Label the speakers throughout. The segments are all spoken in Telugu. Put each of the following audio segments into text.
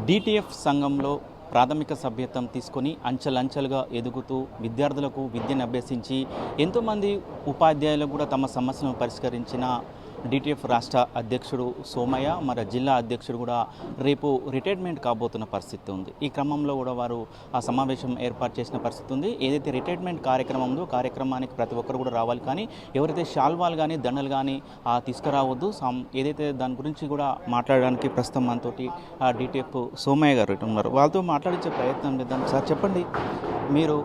Speaker 1: డిటిఎఫ్ సంఘంలో ప్రాథమిక సభ్యత్వం తీసుకొని అంచెలంచెలుగా ఎదుగుతూ విద్యార్థులకు విద్యను అభ్యసించి ఎంతోమంది ఉపాధ్యాయులకు కూడా తమ సమస్యలను పరిష్కరించిన డిటిఎఫ్ రాష్ట్ర అధ్యక్షుడు సోమయ్య మరి జిల్లా అధ్యక్షుడు కూడా రేపు రిటైర్మెంట్ కాబోతున్న పరిస్థితి ఉంది. ఈ క్రమంలో కూడా వారు ఆ సమావేశం ఏర్పాటు చేసిన పరిస్థితి ఉంది. ఏదైతే రిటైర్మెంట్ కార్యక్రమం ఉందో కార్యక్రమానికి ప్రతి ఒక్కరు కూడా రావాలి, కానీ ఎవరైతే శాల్వాలు కానీ దండలు కానీ తీసుకురావద్దు. ఏదైతే దాని గురించి కూడా మాట్లాడడానికి ప్రస్తుతం మనతోటి డిటిఎఫ్ సోమయ్య గారు ఉన్నారు. వాళ్ళతో మాట్లాడించే ప్రయత్నం చేద్దాం. సార్ చెప్పండి, మీరు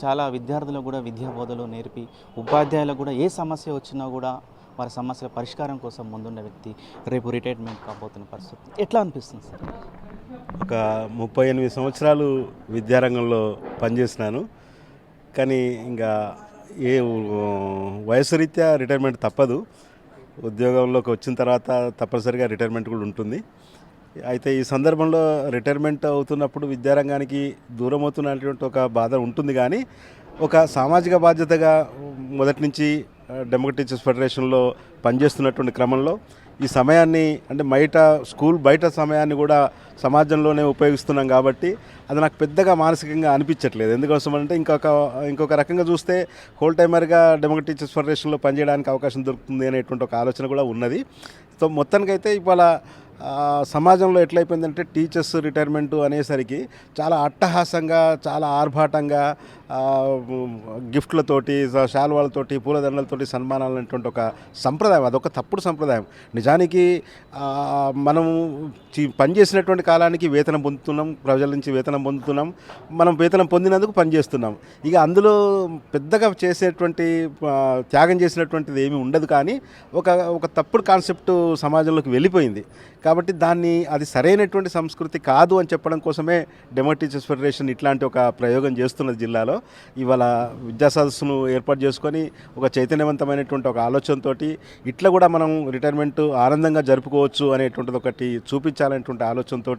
Speaker 1: చాలా విద్యార్థులకు కూడా విద్యా బోధనలు నేర్పి ఉపాధ్యాయులకు కూడా ఏ సమస్య వచ్చినా కూడా వారి సమస్యల పరిష్కారం కోసం ముందున్న వ్యక్తి రేపు రిటైర్మెంట్ కాబోతున్న పరిస్థితి ఎట్లా అనిపిస్తుంది సార్?
Speaker 2: ఒక 38 సంవత్సరాలు విద్యారంగంలో పనిచేసినాను, కానీ ఇంకా ఏ వయసు రీత్యా రిటైర్మెంట్ తప్పదు. ఉద్యోగంలోకి వచ్చిన తర్వాత తప్పనిసరిగా రిటైర్మెంట్ కూడా ఉంటుంది. అయితే ఈ సందర్భంలో రిటైర్మెంట్ అవుతున్నప్పుడు విద్యారంగానికి దూరం అవుతున్నటువంటి ఒక బాధ ఉంటుంది, కానీ ఒక సామాజిక బాధ్యతగా మొదటి నుంచి డెమోక్రటిక్ టీచర్స్ ఫెడరేషన్లో పనిచేస్తున్నటువంటి క్రమంలో ఈ సమయాన్ని అంటే స్కూల్ బయట సమయాన్ని కూడా సమాజంలోనే ఉపయోగిస్తున్నాం కాబట్టి అది నాకు పెద్దగా మానసికంగా అనిపించట్లేదు. ఎందుకోసం అంటే ఇంకొక రకంగా చూస్తే హోల్ టైమర్గా డెమోక్రటిక్ టీచర్స్ ఫెడరేషన్లో పనిచేయడానికి అవకాశం దొరుకుతుంది అనేటువంటి ఒక ఆలోచన కూడా ఉన్నది. సో మొత్తానికైతే ఇవాళ సమాజంలో ఎట్లయిపోయిందంటే టీచర్స్ రిటైర్మెంటు అనేసరికి చాలా అట్టహాసంగా, చాలా ఆర్భాటంగా గిఫ్ట్లతోటి, శాల్వాలతోటి, పూలదండలతోటి సన్మానాలు అనేటువంటి ఒక సంప్రదాయం, అదొక తప్పుడు సంప్రదాయం. నిజానికి మనం పనిచేసినటువంటి కాలానికి వేతనం పొందుతున్నాం, ప్రజల నుంచి వేతనం పొందుతున్నాం, మనం వేతనం పొందినందుకు పనిచేస్తున్నాం. ఇక అందులో పెద్దగా చేసేటువంటి త్యాగం చేసినటువంటిది ఏమీ ఉండదు, కానీ ఒక తప్పుడు కాన్సెప్ట్ సమాజంలోకి వెళ్ళిపోయింది. కాబట్టి అది సరైనటువంటి సంస్కృతి కాదు అని చెప్పడం కోసమే డెమోక్రటిక్ టీచర్స్ ఫెడరేషన్ ఇట్లాంటి ఒక ప్రయోగం చేస్తున్నది. జిల్లాలో ఇవాళ విద్యా సదస్సును ఏర్పాటు చేసుకొని ఒక చైతన్యవంతమైనటువంటి ఒక ఆలోచనతో ఇట్లా కూడా మనం రిటైర్మెంట్ ఆనందంగా జరుపుకోవచ్చు అనేటువంటిది ఒకటి చూపించాలనేటువంటి ఆలోచనతో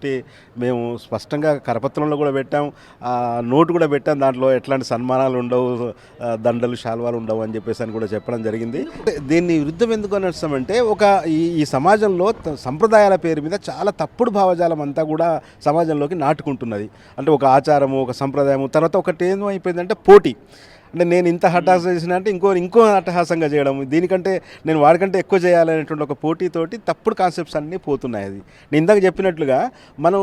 Speaker 2: మేము స్పష్టంగా కరపత్రంలో కూడా పెట్టాం, నోటు కూడా పెట్టాం. దాంట్లో ఎట్లాంటి సన్మానాలు ఉండవు, దండలు శాల్వాలు ఉండవు అని చెప్పేసి అని కూడా చెప్పడం జరిగింది. దీన్ని విరుద్ధం ఎందుకు అనేస్తామంటే ఈ సమాజంలో సంప్రదాయాల పేరు మీద చాలా తప్పుడు భావజాలం అంతా కూడా సమాజంలోకి నాటుకుంటున్నది. అంటే ఒక ఆచారము, ఒక సంప్రదాయము, తర్వాత ఒకటి ఏమైపోయిందంటే పోటీ. అంటే నేను ఇంత అట్టహాసం చేసిన అంటే ఇంకో అట్టహాసంగా చేయడం, దీనికంటే నేను వాడికంటే ఎక్కువ చేయాలనేటువంటి ఒక పోటీతోటి తప్పుడు కాన్సెప్ట్స్ అన్నీ పోతున్నాయి. అది నేను ఇందాక చెప్పినట్లుగా మనం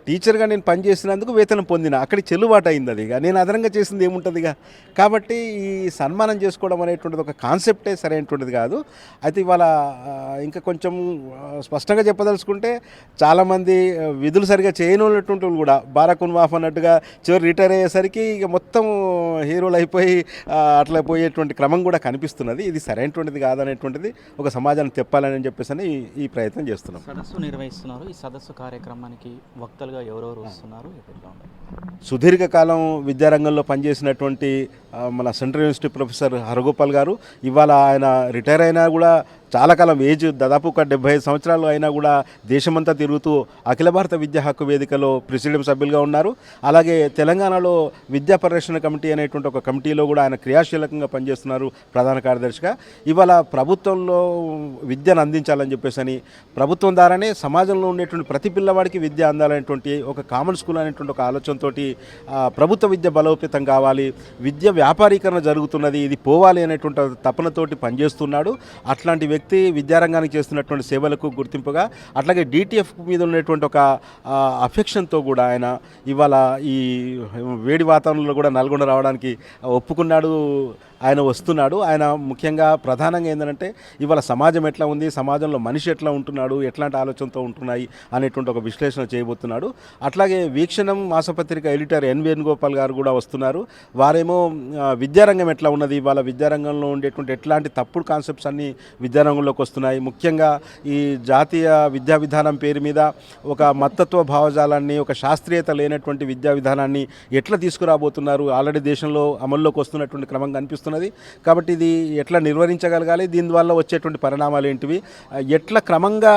Speaker 2: టీచర్గా నేను పనిచేసినందుకు వేతనం పొందిన, అక్కడికి చెల్లుబాటు అయింది. అది నేను అదనంగా చేసింది ఏముంటుందిగా. కాబట్టి ఈ సన్మానం చేసుకోవడం అనేటువంటిది ఒక కాన్సెప్టే సరైనటువంటిది కాదు. అయితే ఇవాళ ఇంకా కొంచెం స్పష్టంగా చెప్పదలుచుకుంటే చాలామంది విధులు సరిగా చేయనటువంటి వాళ్ళు కూడా బారాకున్ మాఫ్ అన్నట్టుగా చివరి రిటైర్ అయ్యేసరికి ఇక మొత్తం హీరోలు అయిపోయి అట్లా పోయేటువంటి క్రమం కూడా కనిపిస్తున్నది. ఇది సరైనటువంటిది కాదనేటువంటిది ఒక సమాజాన్ని తెప్పాలని చెప్పేసి ఈ ప్రయత్నం చేస్తున్నాం.
Speaker 1: సదస్సు నిర్వహిస్తున్నారు. ఈ సదస్సు కార్యక్రమానికి వక్తలుగా ఎవరెవరు వస్తున్నారు?
Speaker 2: సుదీర్ఘకాలం విద్యారంగంలో పనిచేసినటువంటి మన సెంట్రల్ యూనివర్సిటీ ప్రొఫెసర్ హరగోపాల్ గారు, ఇవాళ ఆయన రిటైర్ అయినా కూడా చాలా కాలం ఏజ్ దాదాపు ఒక 75 సంవత్సరాలు అయినా కూడా దేశమంతా తిరుగుతూ అఖిల భారత విద్యా హక్కు వేదికలో ప్రెసిడియం సభ్యులుగా ఉన్నారు. అలాగే తెలంగాణలో విద్యా పరిరక్షణ కమిటీ అనేటువంటి ఒక కమిటీలో కూడా ఆయన క్రియాశీలకంగా పనిచేస్తున్నారు ప్రధాన కార్యదర్శిగా. ఇవాళ ప్రభుత్వంలో విద్యను అందించాలని చెప్పేసి ప్రభుత్వం ద్వారానే సమాజంలో ఉండేటువంటి ప్రతి పిల్లవాడికి విద్య అందాలనేటువంటి ఒక కామన్ స్కూల్ అనేటువంటి ఒక ఆలోచనతో ప్రభుత్వ విద్య బలోపేతం కావాలి, విద్య వ్యాపారీకరణ జరుగుతున్నది, ఇది పోవాలి అనేటువంటి తపనతోటి పనిచేస్తున్నాడు. అట్లాంటి వ్యక్తి విద్యారంగానికి చేస్తున్నటువంటి సేవలకు గుర్తింపుగా అట్లాగే డిటిఎఫ్ మీద ఉన్నటువంటి ఒక అఫెక్షన్తో కూడా ఆయన ఇవాళ ఈ వేడి వాతావరణంలో కూడా నల్గొండ రావడానికి ఒప్పుకున్నాడు. ఆయన వస్తున్నాడు. ఆయన ముఖ్యంగా ప్రధానంగా ఏంటంటే ఇవాళ సమాజం ఎట్లా ఉంది, సమాజంలో మనిషి ఎట్లా ఉంటున్నాడు, ఎట్లాంటి ఆలోచనతో ఉంటున్నాయి అనేటువంటి ఒక విశ్లేషణ చేయబోతున్నాడు. అట్లాగే వీక్షణం మాసపత్రిక ఎడిటర్ ఎన్ వేణుగోపాల్ గారు కూడా వస్తున్నారు. వారేమో విద్యారంగం ఎట్లా ఉన్నది, ఇవాళ విద్యారంగంలో ఉండేటువంటి ఎట్లాంటి తప్పుడు కాన్సెప్ట్స్ అన్నీ విద్యారంగంలోకి వస్తున్నాయి, ముఖ్యంగా ఈ జాతీయ విద్యా విధానం పేరు మీద ఒక మతత్వ భావజాలాన్ని, ఒక శాస్త్రీయత లేనటువంటి విద్యా విధానాన్ని ఎట్లా తీసుకురాబోతున్నారు, ఆల్రెడీ దేశంలో అమల్లోకి వస్తున్నటువంటి క్రమం కనిపిస్తుంది. కాబట్టి ఇది ఎట్లా నిర్వహించగలగాలి, దీనివల్ల వచ్చేటువంటి పరిణామాలు ఏంటివి, ఎట్లా క్రమంగా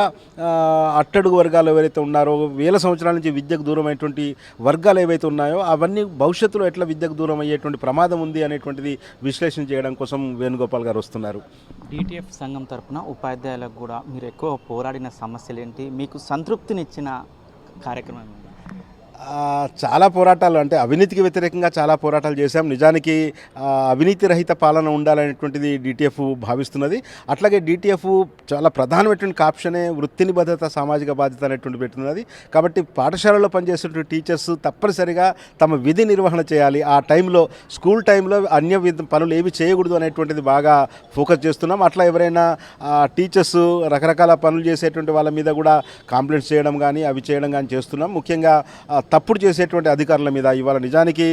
Speaker 2: అట్టడుగు వర్గాలు ఎవరైతే ఉన్నారో, వేల సంవత్సరాల నుంచి విద్యకు దూరమైనటువంటి వర్గాలు ఏవైతే ఉన్నాయో అవన్నీ భవిష్యత్తులో ఎట్లా విద్యకు దూరం అయ్యేటువంటి ప్రమాదం ఉంది అనేటువంటిది విశ్లేషణ చేయడం కోసం వేణుగోపాల్ గారు వస్తున్నారు.
Speaker 1: డిటిఎఫ్ సంఘం తరపున ఉపాధ్యాయులకు కూడా మీరు ఎక్కువ పోరాడిన సమస్యలు ఏంటి, మీకు సంతృప్తినిచ్చిన కార్యక్రమం?
Speaker 2: చాలా పోరాటాలు అంటే అవినీతికి వ్యతిరేకంగా చాలా పోరాటాలు చేశాం. నిజానికి అవినీతి రహిత పాలన ఉండాలనేటువంటిది డిటిఎఫ్ భావిస్తున్నది. అట్లాగే డిటిఎఫ్ చాలా ప్రధానమైనటువంటి ఆప్షనే వృత్తి నిబద్ధత సామాజిక బాధ్యత అనేటువంటి పెట్టున్నది. కాబట్టి పాఠశాలలో పనిచేసేటువంటి టీచర్స్ తప్పనిసరిగా తమ విధి నిర్వహణ చేయాలి. ఆ టైంలో స్కూల్ టైంలో అన్య పనులు ఏవి చేయకూడదు అనేటువంటిది బాగా ఫోకస్ చేస్తున్నాం. అట్లా ఎవరైనా టీచర్స్ రకరకాల పనులు చేసేటువంటి వాళ్ళ మీద కూడా కంప్లైంట్స్ చేయడం కానీ అవి చేయడం కానీ చేస్తున్నాం. ముఖ్యంగా తప్పుడు చేసేటువంటి అధికారుల మీద ఇవాళ నిజానికి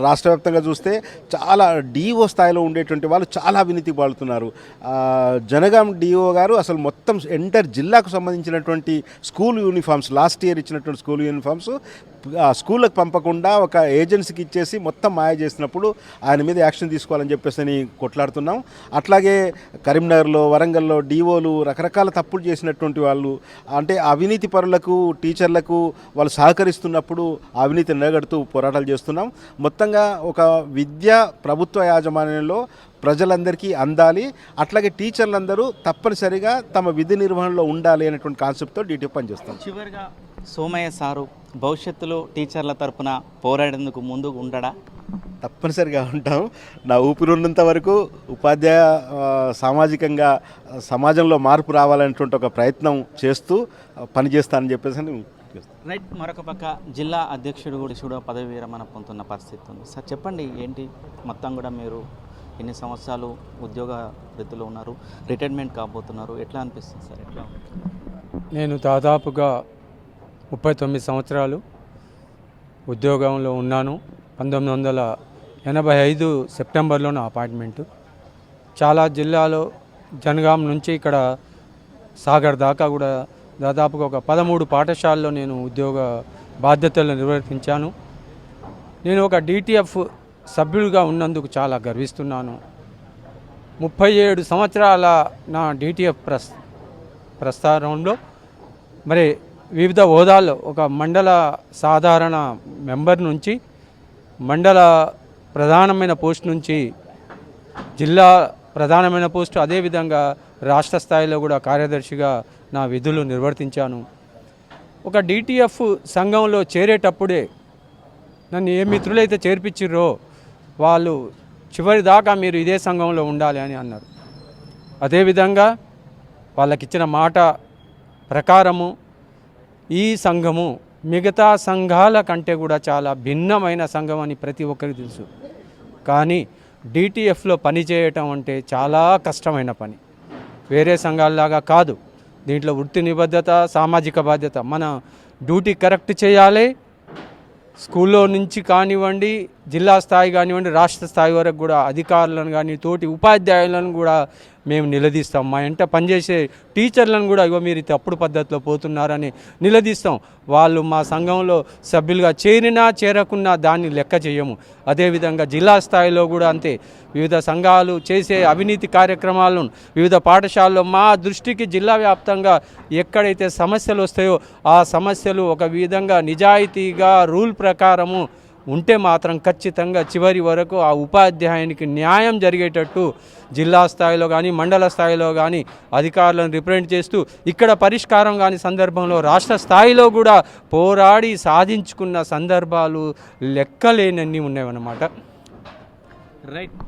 Speaker 2: రాష్ట్ర వ్యాప్తంగా చూస్తే చాలా డిఓ స్థాయిలో ఉండేటువంటి వాళ్ళు చాలా అవినీతి పాడుతున్నారు. జనగాం డిఓ గారు అసలు మొత్తం ఎంటర్ జిల్లాకు సంబంధించినటువంటి స్కూల్ యూనిఫామ్స్ లాస్ట్ ఇయర్ ఇచ్చినటువంటి స్కూల్ యూనిఫామ్స్ స్కూళ్ళకు పంపకుండా ఒక ఏజెన్సీకి ఇచ్చేసి మొత్తం మాయ చేసినప్పుడు ఆయన మీద యాక్షన్ తీసుకోవాలని చెప్పేసి కొట్లాడుతున్నాం. అట్లాగే కరీంనగర్లో వరంగల్లో డిఓలు రకరకాల తప్పులు చేసినటువంటి వాళ్ళు అంటే అవినీతి పరులకు టీచర్లకు వాళ్ళు సహకరిస్తున్నప్పుడు అవినీతి నిలగడుతూ పోరాటాలు చేస్తున్నాం. మొత్తంగా ఒక విద్య ప్రభుత్వ యాజమాన్యంలో ప్రజలందరికీ అందాలి, అట్లాగే టీచర్లందరూ తప్పనిసరిగా తమ విధి నిర్వహణలో ఉండాలి అనేటువంటి కాన్సెప్ట్తో డిటిఎఫ్ పనిచేస్తాం.
Speaker 1: చివరిగా సోమయ్య సారు భవిష్యత్తులో టీచర్ల తరపున పోరాడేందుకు ముందుకు ఉండడా?
Speaker 2: తప్పనిసరిగా ఉంటాం. నా ఊపిరి ఉన్నంత వరకు ఉపాధ్యాయ సామాజికంగా సమాజంలో మార్పు రావాలనేటువంటి ఒక ప్రయత్నం చేస్తూ పనిచేస్తానని చెప్పేసి
Speaker 1: రైట్. మరొక పక్క జిల్లా అధ్యక్షుడు కూడా పదవి విరమణ పొందుతున్న పరిస్థితి ఉంది. సార్ చెప్పండి, ఏంటి మొత్తం కూడా మీరు ఎన్ని సంవత్సరాలు ఉద్యోగ వృత్తిలో ఉన్నారు, రిటైర్మెంట్ కాబోతున్నారు, ఎట్లా అనిపిస్తుంది సార్? ఎట్లా?
Speaker 3: నేను దాదాపుగా 39 సంవత్సరాలు ఉద్యోగంలో ఉన్నాను. 1985 సెప్టెంబర్లో నా అపాయింట్మెంటు. చాలా జిల్లాలో జనగాం నుంచి ఇక్కడ సాగర్ దాకా కూడా దాదాపుగా ఒక 13 పాఠశాలలో నేను ఉద్యోగ బాధ్యతలు నిర్వర్తించాను. నేను ఒక డిటిఎఫ్ సభ్యుడిగా ఉన్నందుకు చాలా గర్విస్తున్నాను. 37 సంవత్సరాల నా డిటిఎఫ్ ప్రస్థానంలో మరి వివిధ హోదాల్లో ఒక మండల సాధారణ మెంబర్ నుంచి మండల ప్రధానమైన పోస్ట్ నుంచి జిల్లా ప్రధానమైన పోస్టు, అదేవిధంగా రాష్ట్ర స్థాయిలో కూడా కార్యదర్శిగా నా విధులు నిర్వర్తించాను. ఒక డిటిఎఫ్ సంఘంలో చేరేటప్పుడే నన్ను ఏ మిత్రులైతే చేర్పించిర్రో వాళ్ళు చివరి దాకా మీరు ఇదే సంఘంలో ఉండాలి అని అన్నారు. అదేవిధంగా వాళ్ళకిచ్చిన మాట ప్రకారము ఈ సంఘము మిగతా సంఘాల కంటే కూడా చాలా భిన్నమైన సంఘం అని ప్రతి ఒక్కరికి తెలుసు. కానీ డిటిఎఫ్లో పనిచేయటం అంటే చాలా కష్టమైన పని, వేరే సంఘాలలాగా కాదు. దీంట్లో వృత్తి నిబద్ధత, సామాజిక బాధ్యత, మన డ్యూటీ కరెక్ట్ చేయాలి. స్కూల్లో నుంచి కానివ్వండి, జిల్లా స్థాయి కానివ్వండి, రాష్ట్ర స్థాయి వరకు కూడా అధికారులను కానీ తోటి ఉపాధ్యాయులను కూడా మేము నిలదీస్తాం. మా ఇంట పనిచేసే టీచర్లను కూడా ఇగో మీరు తప్పుడు పద్ధతిలో పోతున్నారని నిలదీస్తాం. వాళ్ళు మా సంఘంలో సభ్యులుగా చేరినా చేరకున్నా దాన్ని లెక్క చేయము. అదేవిధంగా జిల్లా స్థాయిలో కూడా అంతే. వివిధ సంఘాలు చేసే అవినీతి కార్యక్రమాలను వివిధ పాఠశాలలో మా దృష్టికి జిల్లా వ్యాప్తంగా ఎక్కడైతే సమస్యలు వస్తాయో ఆ సమస్యలు ఒక విధంగా నిజాయితీగా రూల్ ప్రకారము ఉంటే మాత్రం ఖచ్చితంగా చివరి వరకు ఆ ఉపాధ్యాయునికి న్యాయం జరిగేటట్టు జిల్లా స్థాయిలో కానీ మండల స్థాయిలో కానీ అధికారులను రిప్రజెంట్ చేస్తూ ఇక్కడ పరిష్కారం కాని సందర్భంలో రాష్ట్ర స్థాయిలో కూడా పోరాడి సాధించుకున్న సందర్భాలు లెక్కలేనన్నీ ఉన్నాయన్నమాట.
Speaker 1: రైట్.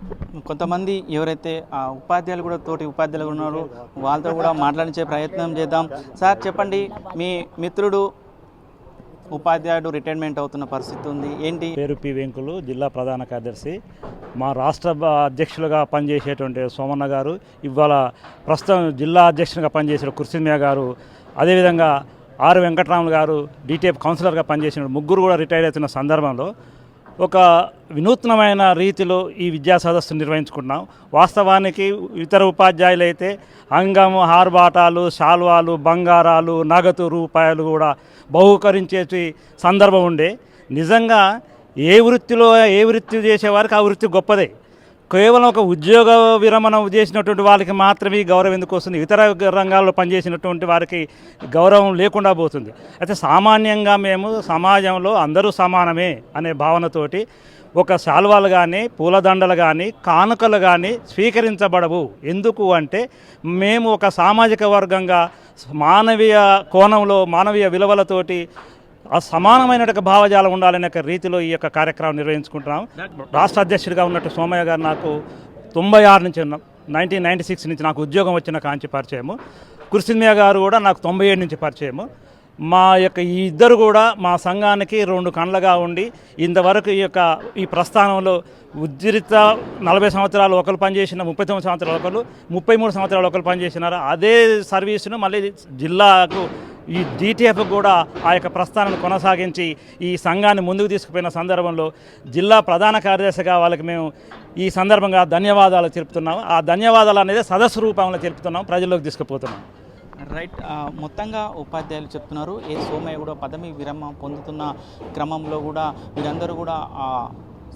Speaker 1: కొంతమంది ఎవరైతే ఆ ఉపాధ్యాయులు కూడా తోటి ఉపాధ్యాయులు ఉన్నారో వాళ్ళతో కూడా మాట్లాడించే ప్రయత్నం చేద్దాం. సార్ చెప్పండి, మీ మిత్రుడు ఉపాధ్యాయుడు రిటైర్మెంట్ అవుతున్న పరిస్థితి ఉంది, ఏంటి?
Speaker 4: పేరు పి వెంకులు, జిల్లా ప్రధాన కార్యదర్శి. మా రాష్ట్ర అధ్యక్షులుగా పనిచేసేటువంటి సోమన్న గారు, ఇవాళ ప్రస్తుతం జిల్లా అధ్యక్షులుగా పనిచేసిన కుర్సిమ్య గారు, అదేవిధంగా ఆర్ వెంకటరాములు గారు డిటిఎఫ్ కౌన్సిలర్గా పనిచేసిన ముగ్గురు కూడా రిటైర్ అవుతున్న సందర్భంలో ఒక వినూత్నమైన రీతిలో ఈ విద్యా సదస్సు నిర్వహించుకున్నాం. వాస్తవానికి ఇతర ఉపాధ్యాయులు అయితే అంగము, హార్బాటాలు, శాల్వాలు, బంగారాలు, నగదు రూపాయలు కూడా బహుకరించే సందర్భం ఉండే. నిజంగా ఏ వృత్తి చేసేవారికి ఆ వృత్తి గొప్పదే. కేవలం ఒక ఉద్యోగ విరమణ చేసినటువంటి వాళ్ళకి మాత్రమే గౌరవం ఎందుకు వస్తుంది? ఇతర రంగాల్లో పనిచేసినటువంటి వారికి గౌరవం లేకుండా పోతుంది. అయితే సామాన్యంగా మేము సమాజంలో అందరూ సమానమే అనే భావనతోటి ఒక శాల్వాలు కానీ, పూలదండలు కానీ, కానుకలు కానీ స్వీకరించబడవు. ఎందుకు అంటే మేము ఒక సామాజిక వర్గంగా మానవీయ కోణంలో మానవీయ విలువలతోటి ఆ సమానమైన భావజాలం ఉండాలనే ఒక రీతిలో ఈ యొక్క కార్యక్రమం నిర్వహించుకుంటున్నాం. రాష్ట్ర అధ్యక్షుడిగా ఉన్నట్టు సోమయ్య గారు నాకు 96 నుంచి 1996 నుంచి నాకు ఉద్యోగం వచ్చిన కాంచి పరిచయము. కుర్సిన్మయ్య గారు కూడా నాకు 97 నుంచి పరిచయము. మా యొక్క ఈ ఇద్దరు కూడా మా సంఘానికి 2 కండ్లగా ఉండి ఇంతవరకు ఈ ప్రస్థానంలో ఉజ్జిరిత 40 సంవత్సరాలు ఒకరు పనిచేసిన, 39 సంవత్సరాలు ఒకరు, 33 సంవత్సరాలు ఒకరు పనిచేసినారు. అదే సర్వీసును మళ్ళీ జిల్లాకు ఈ DTF కూడా ఆ యొక్క ప్రస్థానాన్ని కొనసాగించి ఈ సంఘాన్ని ముందుకు తీసుకుపోయిన సందర్భంలో జిల్లా ప్రధాన కార్యదర్శిగా వాళ్ళకి మేము ఈ సందర్భంగా ధన్యవాదాలు తెలుపుతున్నాము. ఆ ధన్యవాదాలు అనేది సదస్సు రూపంలో తెలుపుతున్నాం, ప్రజల్లోకి తీసుకుపోతున్నాం.
Speaker 1: రైట్. మొత్తంగా ఉపాధ్యాయులు చెప్తున్నారు, సోమయ్య కూడా పదవి విరమణ పొందుతున్న క్రమంలో కూడా వీరందరూ కూడా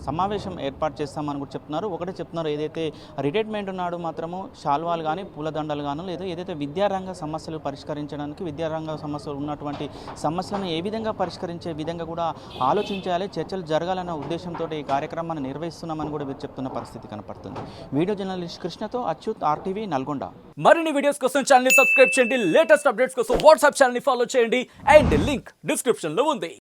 Speaker 1: సమావేశం ఏర్పాటు చేస్తామని కూడా చెప్తున్నారు. ఒకటే చెప్తున్నారు, ఏదైతే రిటైర్మెంట్ ఉన్నాడో మాత్రము శాల్వాలు కానీ పూలదండలు కానీ లేదా ఏదైతే విద్యారంగ సమస్యలు పరిష్కరించడానికి విద్యారంగ సమస్యలు ఉన్నటువంటి సమస్యలను ఏ విధంగా పరిష్కరించే విధంగా కూడా ఆలోచించాలి, చర్చలు జరగాలన్న ఉద్దేశంతో ఈ కార్యక్రమాన్ని నిర్వహిస్తున్నామని కూడా వీరు చెప్తున్న పరిస్థితి కనపడుతుంది. వీడియో జర్నలిస్ట్ కృష్ణతో అచ్యుత్, RTV, నల్గొండ.
Speaker 5: మరిన్ని వీడియోస్ కోసం ఛానల్ ని సబ్స్క్రైబ్ చేయండి, లేటెస్ట్ అప్డేట్స్ కోసం వాట్సాప్ ఛానల్ ని ఫాలో చేయండి అండ్ లింక్ డిస్క్రిప్షన్ లో ఉంది.